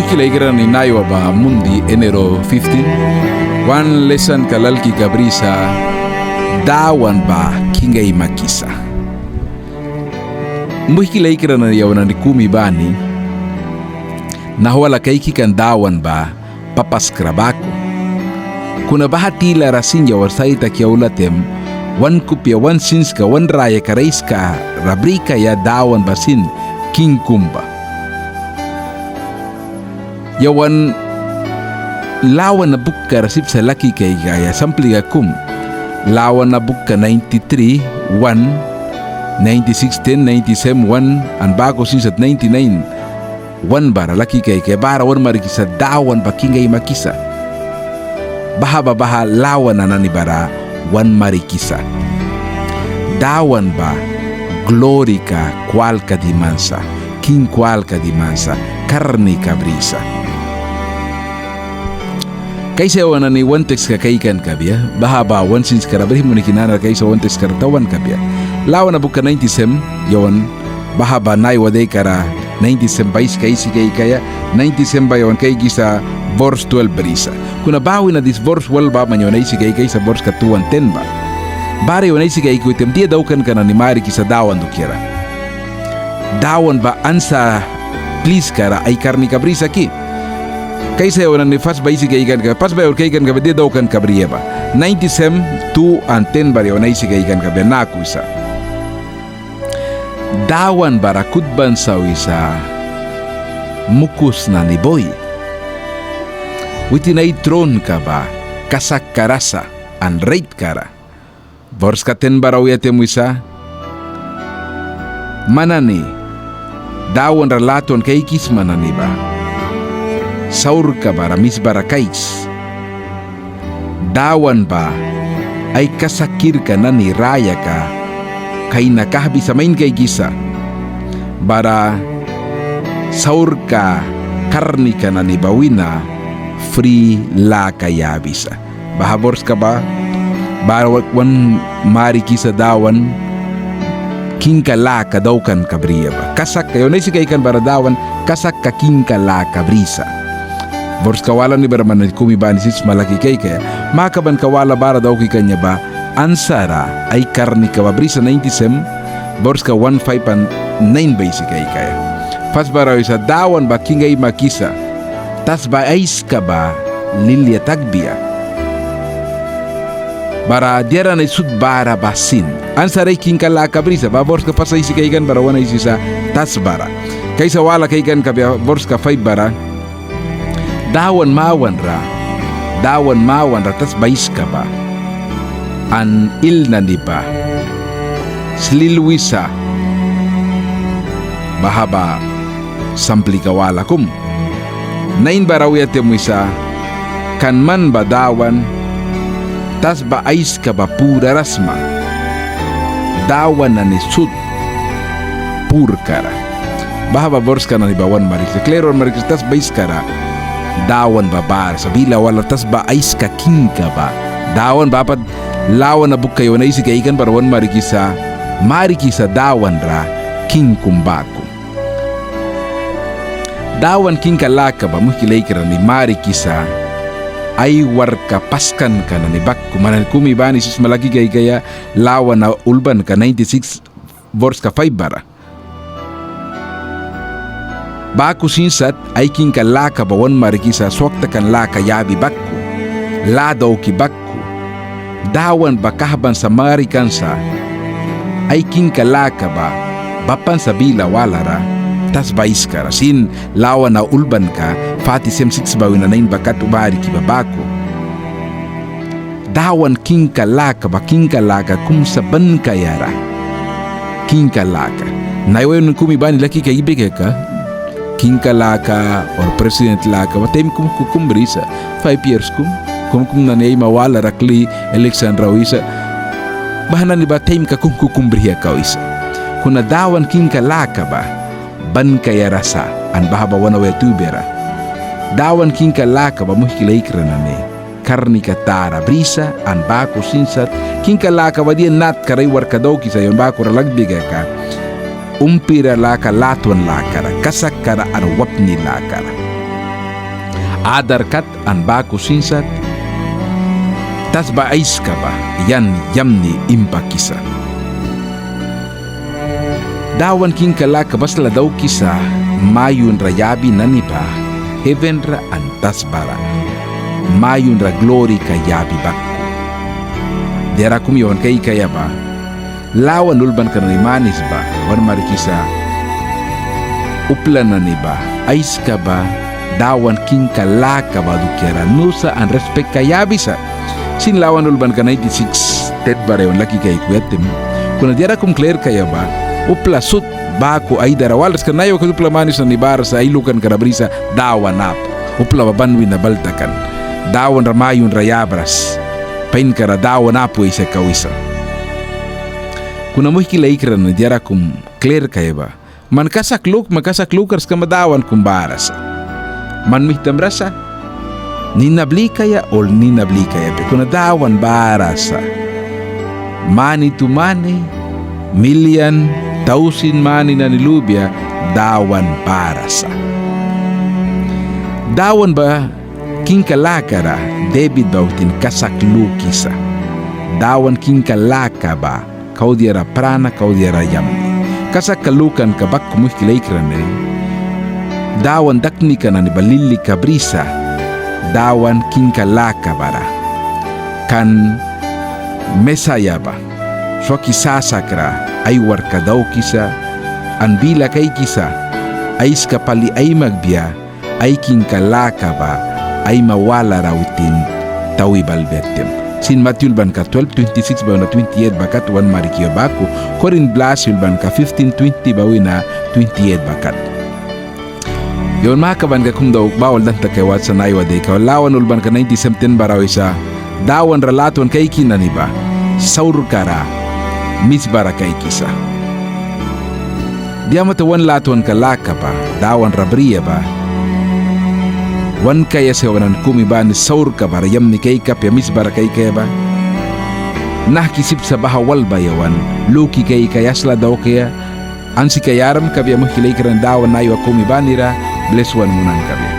mukilaigara ni nayo ba mundi enero 15 one lesson kalalki kabrisa dawan ba kingay makisa mukilaigara na yawan ni kumi bani nahwala kaiki kan dawan ba papaskrabako kuna bahatila rasin yawar saita kiaulatem wan kupya wan sinska wan raya karaiska rabrika ya dawan basin king kumba yawan lawan na bukka rasip sa laki kay gaya sampliga kum lawan na bukka 93 1 96 10 97 1 an bago sinsat 99 1 bara laki kay bara wan marikisa dawan bakingay makisa baha lawan na nanibara wan marikisa dawan ba glory ka kwal ka dimansa king kwal ka dimansa karni ka brisa kaysa wana ni one text ka kaikan kabya bahaba one since karabri mo ni kinana kaysa one text karatawan kabya lawan na buka 97 yawan bahaba nay waday kara 97 bais kaysi kaya 97 yawan kay gisa verse 12 brisa kuna bawi na this verse 12 ba manyo na isi kaysa verse ka 2 10 ba bari wana isi kay kuitem dia daukan kana ni mari kisa dawan dukira dawan ba ansa please kara ay karni ka brisa ki kaysa yawan ni fast ba isi kaikan ka pas ba yawan kaikan ka dia daukan ka briya ba 97 2 and 10 bari wana isi kaikan ka na kuisa dawan barakut ban sawisa mukus na ni boy witinay tron ka ba kasak karasa an rate kara bors ka 10 baraw yate mo isa manani dawan ralaton kay kis manani ba saur ka bara mis barakais dawan ba ay kasakir ka na ni raya ka kay nakahbi sa main kay gisa bara saur ka karni ka na ni bawina free la kayabisa bahabors ka ba barawak wan mari kisa dawan king ka la kadaukan kabriya ba kasak kayo na isikaikan bara dawan kasak ka king ka la kabrisa bors kawalan ni baraman na kumiban sis malaki kay kaya makaban kawala bara daw kanya ba ansara ay karni ka brisa 97 bors ka 15 and 9 basic kaya pas bara isa dawan ba kingay makisa tas ba ais ka ba lilya tagbiya bara diara na isud bara basin ansara ay king ka la kabrisa ba bors ka pasay si kaigan bara wana isisa tas bara kaysa wala kaigan ka bors ka 5 bara dawan mawan ra tas bais ka ba an il na di ba slilwisa bahaba sampli kawala kum nain baraw yate mo isa kan man ba dawan tas ba ais ka ba pura rasma dawan na ni sud pur kara bahaba bors ka na ni bawan marikis klero marikis tas bais kara dawan babar sabila wala tas ba ais ka king ka ba dawan bapat lawan na buk kayo na isi kaikan parawan marikisa dawan ra king kumbako dawan king ka laka ba mukilay ka ni marikisa ay warka paskan ka na ni bakku manan kumibani sis malaki kay kaya lawan na ulban ka 96 verse ka 5 bara baku sinsat ay king ka laka bawan marikisa swakta kan laka yabi bakku ladaw ki bakku dawan ba kahban sa marikansa ay king ka laka ba bapan sa bila walara tas bais ka rasin lawan na ulban ka fati sem 6 bawin na 9 bakat ubari ki babako dawan king ka laka kum sa ban kayara king ka laka naiwayon kumibani laki ka ibigay ka king ka laka or president laka watay kum brisa 5 years kum na niyay mawala rakli election raw isa bahanan ni ba time ka kum briya ka isa kuna dawan king ka laka ba ban kaya rasa an bahaba wana we tubera dawan king ka laka ba muhikilay kranane karni ka tara brisa an bako sinsat king ka laka ba di nat karay war ka daw kisa yon bako ralagbiga ka umpira laka latuan lakara kasak kara an wapni lakara adarkat an baku sinsat, tas ba ais ka ba, yan yamni impakisa. Dawan king kalaka basla daw kisa, mayun rayabi naniba, heaven ra antas bara, mayun ra glory ka yabi bakku. Dera kumiyon kay kaya ba, lawan ulban ka na manis ba, wan marikisa, uplan na ni ba, ais ka ba, dawan king kalaka ba dukera, nusa an respect kaya bisa. Sin lawan ulban ka 96, ted bareon laki kay kuyatim. Kuna dera kum clear kaya ba, upla sut baku ay darawalas ka nayo ka upla manis na ni bar sa ilukan ka na brisa, dawan nap, upla babanwin na baltakan, dawan ramayun rayabras, pain ka ra dawan apo isa kawisa. Kuna mo hikilaikran na diyara kum clear kaya ba, man kasaklukars ka madawan kumbaras. Man mihtam rasa, ninabli kaya o ninabli kaya pe. Kuna dawan barasa, mani to mani, million, 1,000 mani na nilubya, dawan barasa. Dawan ba, king kalakara, David bautin kasaklukisa. Dawan king kalaka ba, kau diara prana, kau diara yamni. Kasakalukan ka bak kumuhkilaikran eh. Dawan dakni ka na ni balili ka brisa. Dawan king kalaka bara. Kan mesaya ba. So kisasakra ay warka daw kisa. An bila kay kisa. Ay skapali ay magbiya. Ay king kalaka ba. Ay mawala rawtin tawi balbetem. Sin Matthew ban ka 12:26 ba na 28 bakat 1 marikyo baku. Korin Blas ban ka 15:20 bawi na 28 bakat. Yon makaban ka kung daw bawal dan takewat sa naiwa de ka lawan ulban ka 90 September raw isa. Dawan relaton kay kinani ba. Saur kara misbara kay kisa. Diya matawan laton ka laka ba. Dawan rabriya ba. Wan kaya sa wanan kumiba ni saur ka ba rayam ni kay kap ya misbara kay kaya ba? Nakisip sa bahawal ba yawan, luki kay kayasla daw kaya, ansi kayaram kabya mo hilay karan dawan na iwa kumiba nira, bless wan munan kabya.